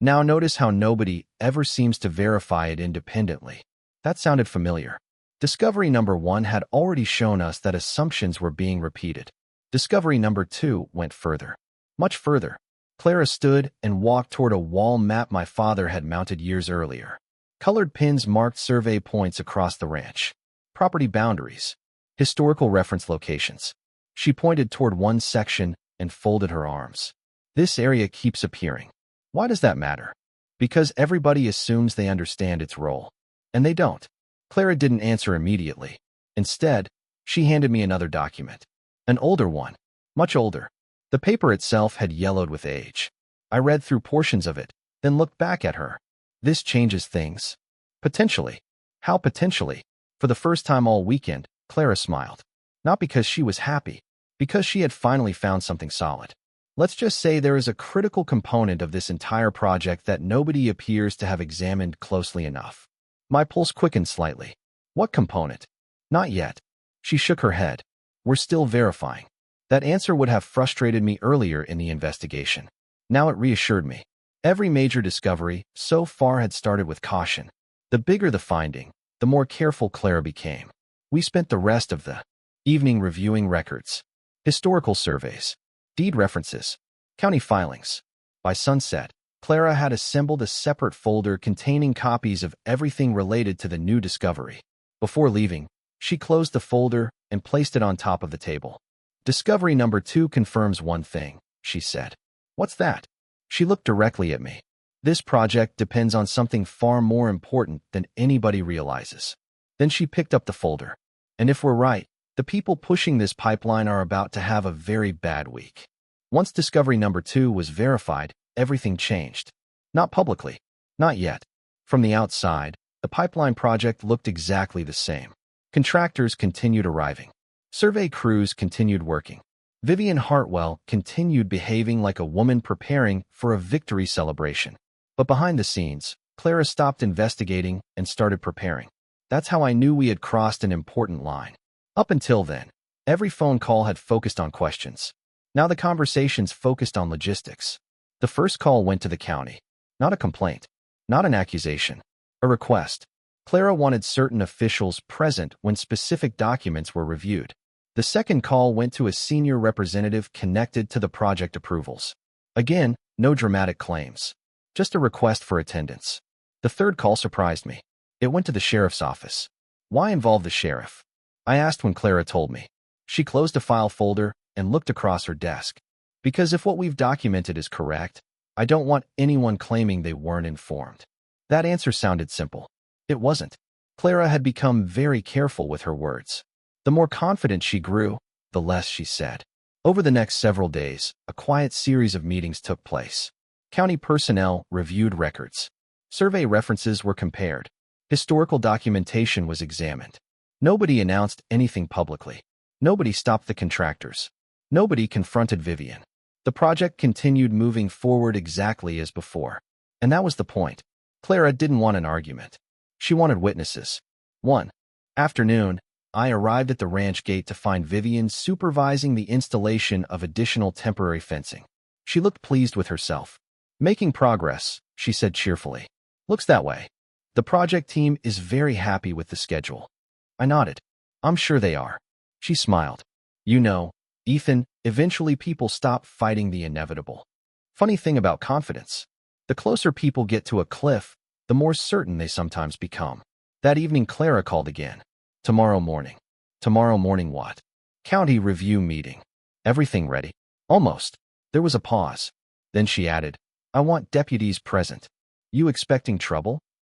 Now notice how nobody ever seems to verify it independently." That sounded familiar. Discovery number 1 had already shown us that assumptions were being repeated. Discovery number 2 went further. Much further. Clara stood and walked toward a wall map my father had mounted years earlier. Colored pins marked survey points across the ranch. Property boundaries. Historical reference locations. She pointed toward one section and folded her arms. "This area keeps appearing. Why does that matter?" "Because everybody assumes they understand its role. And they don't." Clara didn't answer immediately. Instead, she handed me another document. An older one. Much older. The paper itself had yellowed with age. I read through portions of it, then looked back at her. "This changes things." "Potentially." "How potentially?" For the first time all weekend, Clara smiled. Not because she was happy, because she had finally found something solid. "Let's just say there is a critical component of this entire project that nobody appears to have examined closely enough." My pulse quickened slightly. "What component?" "Not yet." She shook her head. "We're still verifying." That answer would have frustrated me earlier in the investigation. Now it reassured me. Every major discovery so far had started with caution. The bigger the finding, the more careful Clara became. We spent the rest of the evening reviewing records, historical surveys, deed references, county filings. By sunset, Clara had assembled a separate folder containing copies of everything related to the new discovery. Before leaving, she closed the folder and placed it on top of the table. "Discovery number 2 confirms one thing," she said. "What's that?" She looked directly at me. "This project depends on something far more important than anybody realizes." Then she picked up the folder. "And if we're right, the people pushing this pipeline are about to have a very bad week." Once discovery number 2 was verified, everything changed. Not publicly. Not yet. From the outside, the pipeline project looked exactly the same. Contractors continued arriving. Survey crews continued working. Vivian Hartwell continued behaving like a woman preparing for a victory celebration. But behind the scenes, Clara stopped investigating and started preparing. That's how I knew we had crossed an important line. Up until then, every phone call had focused on questions. Now the conversations focused on logistics. The first call went to the county. Not a complaint, not an accusation, a request. Clara wanted certain officials present when specific documents were reviewed. The second call went to a senior representative connected to the project approvals. Again, no dramatic claims, just a request for attendance. The third call surprised me. It went to the sheriff's office. Why involve the sheriff? I asked when Clara told me. She closed a file folder and looked across her desk. Because if what we've documented is correct, I don't want anyone claiming they weren't informed. That answer sounded simple. It wasn't. Clara had become very careful with her words. The more confident she grew, the less she said. Over the next several days, a quiet series of meetings took place. County personnel reviewed records. Survey references were compared. Historical documentation was examined. Nobody announced anything publicly. Nobody stopped the contractors. Nobody confronted Vivian. The project continued moving forward exactly as before. And that was the point. Clara didn't want an argument. She wanted witnesses. One afternoon, I arrived at the ranch gate to find Vivian supervising the installation of additional temporary fencing. She looked pleased with herself. Making progress, she said cheerfully. Looks that way. The project team is very happy with the schedule. I nodded. I'm sure they are. She smiled. You know, Ethan, eventually people stop fighting the inevitable. Funny thing about confidence. The closer people get to a cliff, the more certain they sometimes become. That evening Clara called again. Tomorrow morning. Tomorrow morning what? County review meeting. Everything ready? Almost. There was a pause. Then she added, I want deputies present. You expecting trouble?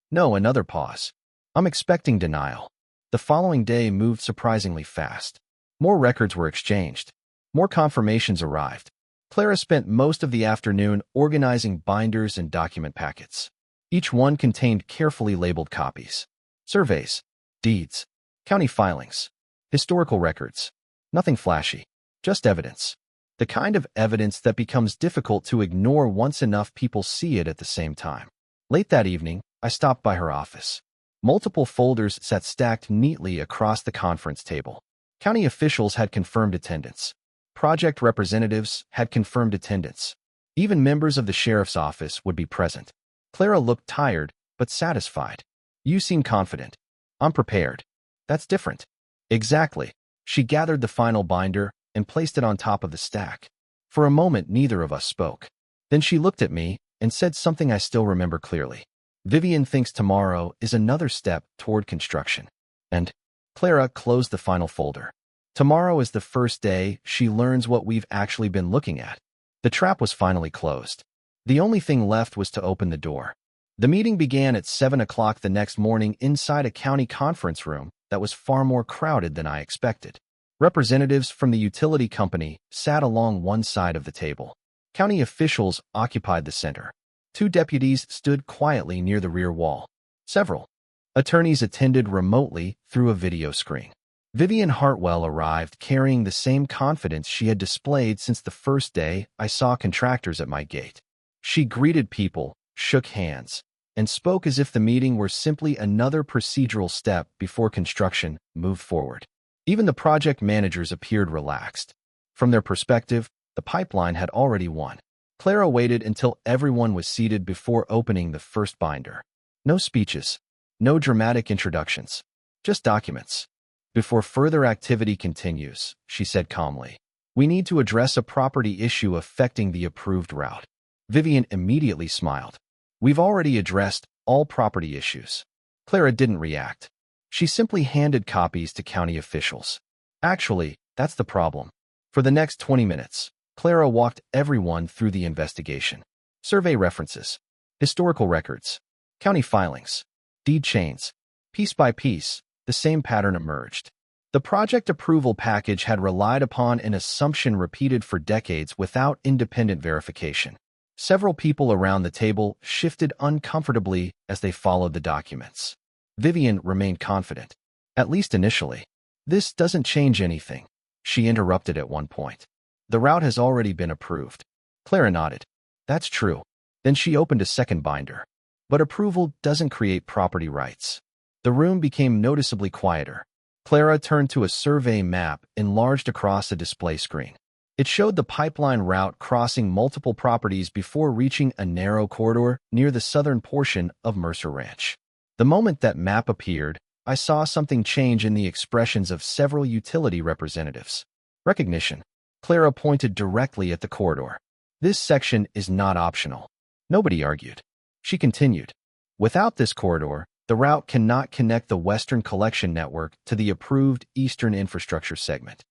No, another pause. I'm expecting denial. The following day moved surprisingly fast. More records were exchanged. More confirmations arrived. Clara spent most of the afternoon organizing binders and document packets. Each one contained carefully labeled copies. Surveys, deeds, county filings, historical records. Nothing flashy, just evidence. The kind of evidence that becomes difficult to ignore once enough people see it at the same time. Late that evening, I stopped by her office. Multiple folders sat stacked neatly across the conference table. County officials had confirmed attendance. Project representatives had confirmed attendance. Even members of the sheriff's office would be present. Clara looked tired, but satisfied. You seem confident. I'm prepared. That's different. Exactly. She gathered the final binder and placed it on top of the stack. For a moment, neither of us spoke. Then she looked at me and said something I still remember clearly. Vivian thinks tomorrow is another step toward construction. And Clara closed the final folder. Tomorrow is the first day she learns what we've actually been looking at. The trap was finally closed. The only thing left was to open the door. The meeting began at 7 o'clock the next morning inside a county conference room that was far more crowded than I expected. Representatives from the utility company sat along one side of the table. County officials occupied the center. Two deputies stood quietly near the rear wall. Several attorneys attended remotely through a video screen. Vivian Hartwell arrived carrying the same confidence she had displayed since the first day I saw contractors at my gate. She greeted people, shook hands, and spoke as if the meeting were simply another procedural step before construction moved forward. Even the project managers appeared relaxed. From their perspective, the pipeline had already won. Clara waited until everyone was seated before opening the first binder. No speeches, no dramatic introductions, just documents. Before further activity continues, she said calmly, we need to address a property issue affecting the approved route. Vivian immediately smiled. We've already addressed all property issues. Clara didn't react. She simply handed copies to county officials. Actually, that's the problem. For the next 20 minutes, Clara walked everyone through the investigation. Survey references, historical records, county filings, deed chains. Piece by piece, the same pattern emerged. The project approval package had relied upon an assumption repeated for decades without independent verification. Several people around the table shifted uncomfortably as they followed the documents. Vivian remained confident, at least initially. This doesn't change anything, she interrupted at one point. The route has already been approved. Clara nodded. That's true. Then she opened a second binder. But approval doesn't create property rights. The room became noticeably quieter. Clara turned to a survey map enlarged across a display screen. It showed the pipeline route crossing multiple properties before reaching a narrow corridor near the southern portion of Mercer Ranch. The moment that map appeared, I saw something change in the expressions of several utility representatives. Recognition. Clara pointed directly at the corridor. This section is not optional. Nobody argued. She continued. Without this corridor, the route cannot connect the Western Collection Network to the approved Eastern Infrastructure segment.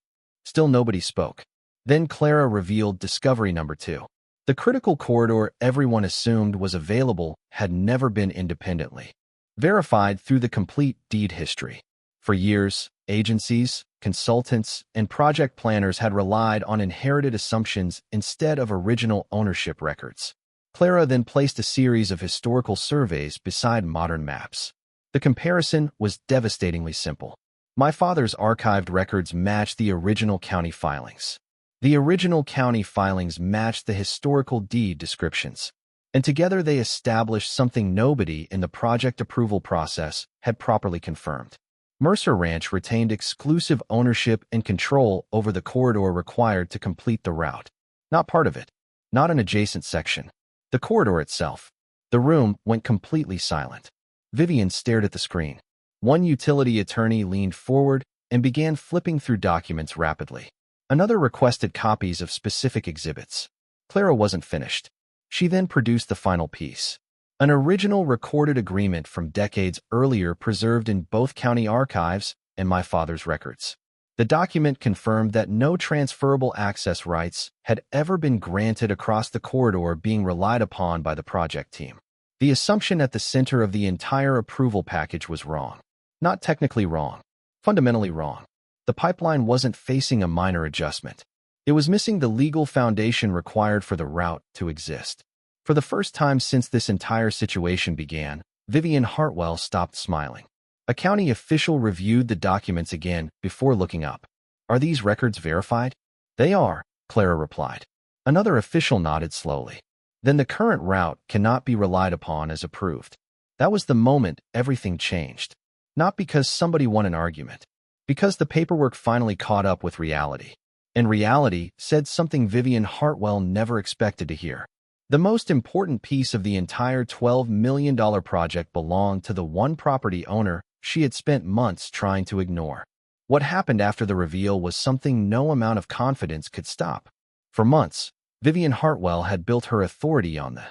Still nobody spoke. Then Clara revealed discovery number 2. The critical corridor everyone assumed was available had never been independently verified through the complete deed history. For years, agencies, consultants, and project planners had relied on inherited assumptions instead of original ownership records. Clara then placed a series of historical surveys beside modern maps. The comparison was devastatingly simple. My father's archived records matched the original county filings. The original county filings matched the historical deed descriptions, and together they established something nobody in the project approval process had properly confirmed. Mercer Ranch retained exclusive ownership and control over the corridor required to complete the route. Not part of it, not an adjacent section. The corridor itself. The room went completely silent. Vivian stared at the screen. One utility attorney leaned forward and began flipping through documents rapidly. Another requested copies of specific exhibits. Clara wasn't finished. She then produced the final piece. An original recorded agreement from decades earlier preserved in both county archives and my father's records. The document confirmed that no transferable access rights had ever been granted across the corridor being relied upon by the project team. The assumption at the center of the entire approval package was wrong. Not technically wrong, fundamentally wrong. The pipeline wasn't facing a minor adjustment. It was missing the legal foundation required for the route to exist. For the first time since this entire situation began, Vivian Hartwell stopped smiling. A county official reviewed the documents again before looking up. Are these records verified? They are, Clara replied. Another official nodded slowly. Then the current route cannot be relied upon as approved. That was the moment everything changed. Not because somebody won an argument. Because the paperwork finally caught up with reality. And reality said something Vivian Hartwell never expected to hear. The most important piece of the entire $12 million project belonged to the one property owner she had spent months trying to ignore. What happened after the reveal was something no amount of confidence could stop. For months, Vivian Hartwell had built her authority on the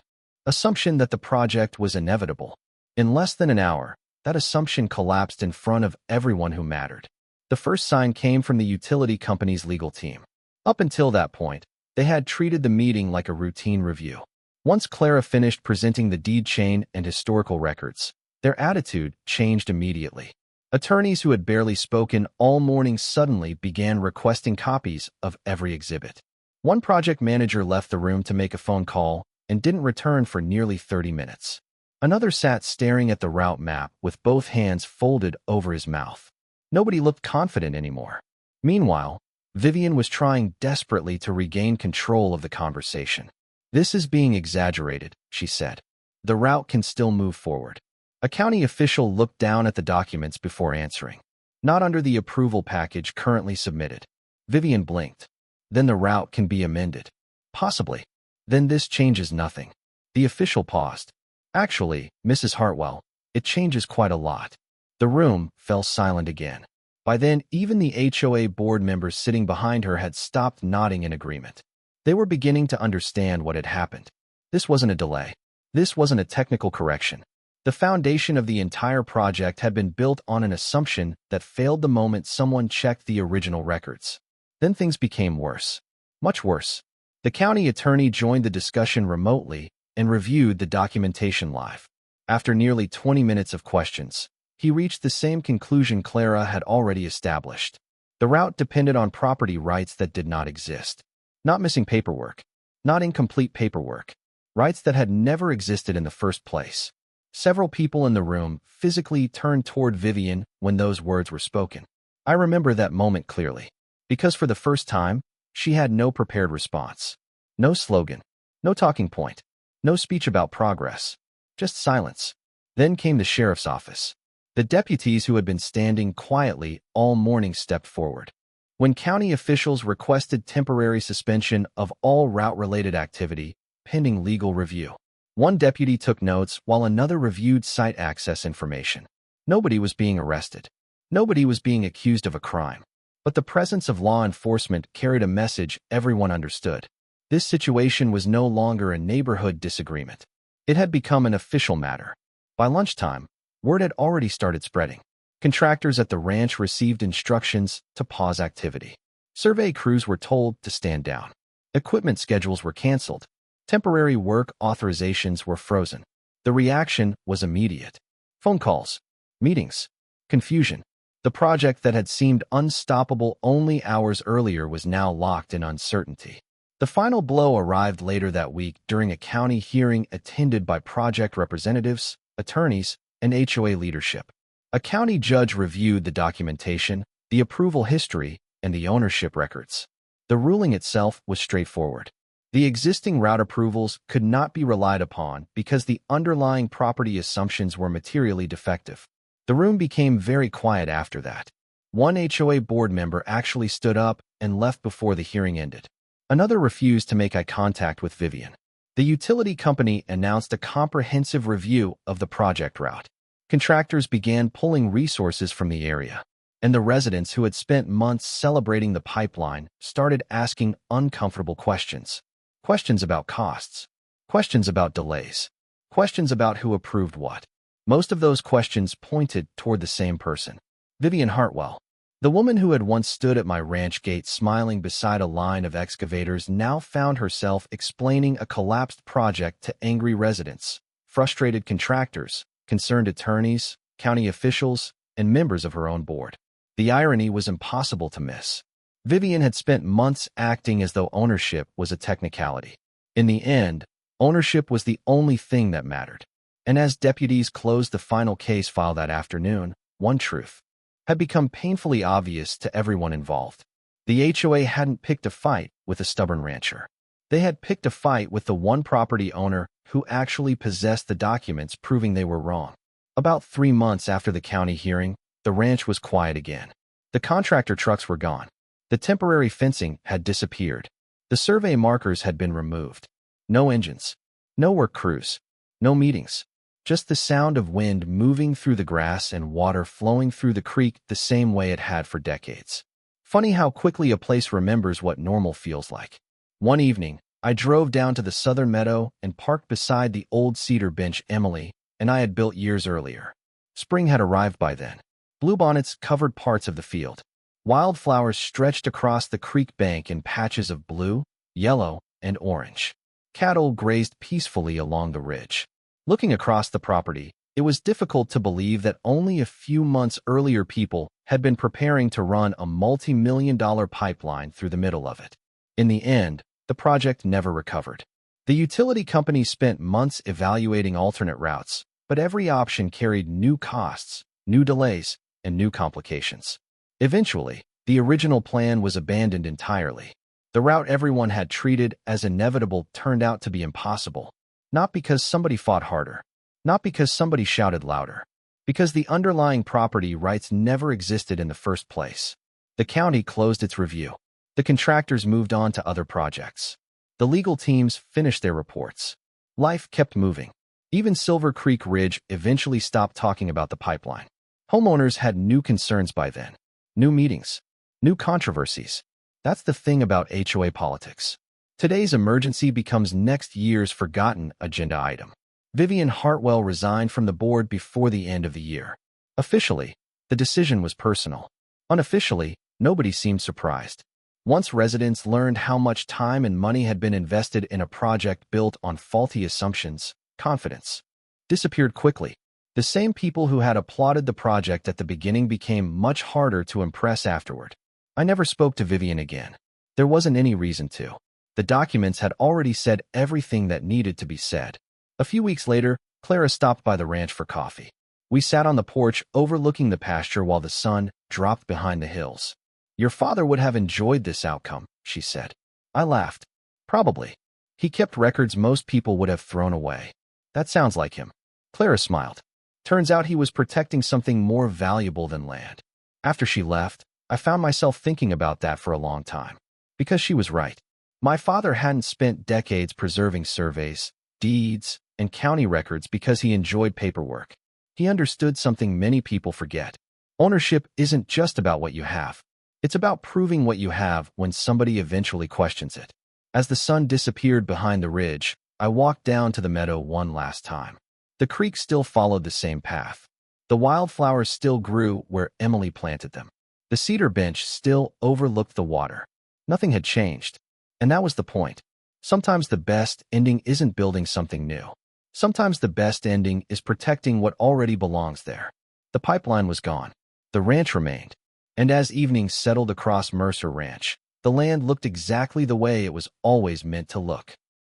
assumption that the project was inevitable. In less than an hour, that assumption collapsed in front of everyone who mattered. The first sign came from the utility company's legal team. Up until that point, they had treated the meeting like a routine review. Once Clara finished presenting the deed chain and historical records, their attitude changed immediately. Attorneys who had barely spoken all morning suddenly began requesting copies of every exhibit. One project manager left the room to make a phone call and didn't return for nearly 30 minutes. Another sat staring at the route map with both hands folded over his mouth. Nobody looked confident anymore. Meanwhile, Vivian was trying desperately to regain control of the conversation. This is being exaggerated, she said. The route can still move forward. A county official looked down at the documents before answering. Not under the approval package currently submitted. Vivian blinked. Then the route can be amended. Possibly. Then this changes nothing. The official paused. Actually, Mrs. Hartwell, it changes quite a lot. The room fell silent again. By then, even the HOA board members sitting behind her had stopped nodding in agreement. They were beginning to understand what had happened. This wasn't a delay. This wasn't a technical correction. The foundation of the entire project had been built on an assumption that failed the moment someone checked the original records. Then things became worse. Much worse. The county attorney joined the discussion remotely and reviewed the documentation live. After nearly 20 minutes of questions, he reached the same conclusion Clara had already established. The route depended on property rights that did not exist. Not missing paperwork. Not incomplete paperwork. Rights that had never existed in the first place. Several people in the room physically turned toward Vivian when those words were spoken. I remember that moment clearly. Because for the first time, she had no prepared response. No slogan. No talking point. No speech about progress. Just silence. Then came the sheriff's office. The deputies who had been standing quietly all morning stepped forward. when county officials requested temporary suspension of all route-related activity pending legal review. One deputy took notes while another reviewed site access information. Nobody was being arrested. Nobody was being accused of a crime. But the presence of law enforcement carried a message everyone understood. This situation was no longer a neighborhood disagreement. It had become an official matter. By lunchtime, word had already started spreading. Contractors at the ranch received instructions to pause activity. Survey crews were told to stand down. Equipment schedules were canceled. Temporary work authorizations were frozen. The reaction was immediate. Phone calls, meetings, confusion. The project that had seemed unstoppable only hours earlier was now locked in uncertainty. The final blow arrived later that week during a county hearing attended by project representatives, attorneys, and HOA leadership. A county judge reviewed the documentation, the approval history, and the ownership records. The ruling itself was straightforward. The existing route approvals could not be relied upon because the underlying property assumptions were materially defective. The room became very quiet after that. One HOA board member actually stood up and left before the hearing ended. Another refused to make eye contact with Vivian. The utility company announced a comprehensive review of the project route. Contractors began pulling resources from the area, and the residents who had spent months celebrating the pipeline started asking uncomfortable questions. Questions about costs. Questions about delays. Questions about who approved what. Most of those questions pointed toward the same person, Vivian Hartwell. The woman who had once stood at my ranch gate smiling beside a line of excavators now found herself explaining a collapsed project to angry residents, frustrated contractors, concerned attorneys, county officials, and members of her own board. The irony was impossible to miss. Vivian had spent months acting as though ownership was a technicality. In the end, ownership was the only thing that mattered. And as deputies closed the final case file that afternoon, one truth had become painfully obvious to everyone involved. The HOA hadn't picked a fight with a stubborn rancher. They had picked a fight with the one property owner who actually possessed the documents proving they were wrong. About 3 months after the county hearing, the ranch was quiet again. The contractor trucks were gone. The temporary fencing had disappeared. The survey markers had been removed. No engines. No work crews. No meetings. Just the sound of wind moving through the grass and water flowing through the creek the same way it had for decades. Funny how quickly a place remembers what normal feels like. One evening, I drove down to the southern meadow and parked beside the old cedar bench Emily and I had built years earlier. Spring had arrived by then. Bluebonnets covered parts of the field. Wildflowers stretched across the creek bank in patches of blue, yellow, and orange. Cattle grazed peacefully along the ridge. Looking across the property, it was difficult to believe that only a few months earlier people had been preparing to run a multi-million-dollar pipeline through the middle of it. In the end, the project never recovered. The utility company spent months evaluating alternate routes, but every option carried new costs, new delays, and new complications. Eventually, the original plan was abandoned entirely. The route everyone had treated as inevitable turned out to be impossible. Not because somebody fought harder, not because somebody shouted louder, because the underlying property rights never existed in the first place. The county closed its review. The contractors moved on to other projects. The legal teams finished their reports. Life kept moving. Even Silver Creek Ridge eventually stopped talking about the pipeline. Homeowners had new concerns by then. New meetings. New controversies. That's the thing about HOA politics. Today's emergency becomes next year's forgotten agenda item. Vivian Hartwell resigned from the board before the end of the year. Officially, the decision was personal. Unofficially, nobody seemed surprised. Once residents learned how much time and money had been invested in a project built on faulty assumptions, confidence disappeared quickly. The same people who had applauded the project at the beginning became much harder to impress afterward. I never spoke to Vivian again. There wasn't any reason to. The documents had already said everything that needed to be said. A few weeks later, Clara stopped by the ranch for coffee. We sat on the porch overlooking the pasture while the sun dropped behind the hills. "Your father would have enjoyed this outcome," she said. I laughed. "Probably. He kept records most people would have thrown away." "That sounds like him." Clara smiled. "Turns out he was protecting something more valuable than land." After she left, I found myself thinking about that for a long time. Because she was right. My father hadn't spent decades preserving surveys, deeds, and county records because he enjoyed paperwork. He understood something many people forget. Ownership isn't just about what you have. It's about proving what you have when somebody eventually questions it. As the sun disappeared behind the ridge, I walked down to the meadow one last time. The creek still followed the same path. The wildflowers still grew where Emily planted them. The cedar bench still overlooked the water. Nothing had changed. And that was the point. Sometimes the best ending isn't building something new. Sometimes the best ending is protecting what already belongs there. The pipeline was gone. The ranch remained. And as evening settled across Mercer Ranch, the land looked exactly the way it was always meant to look.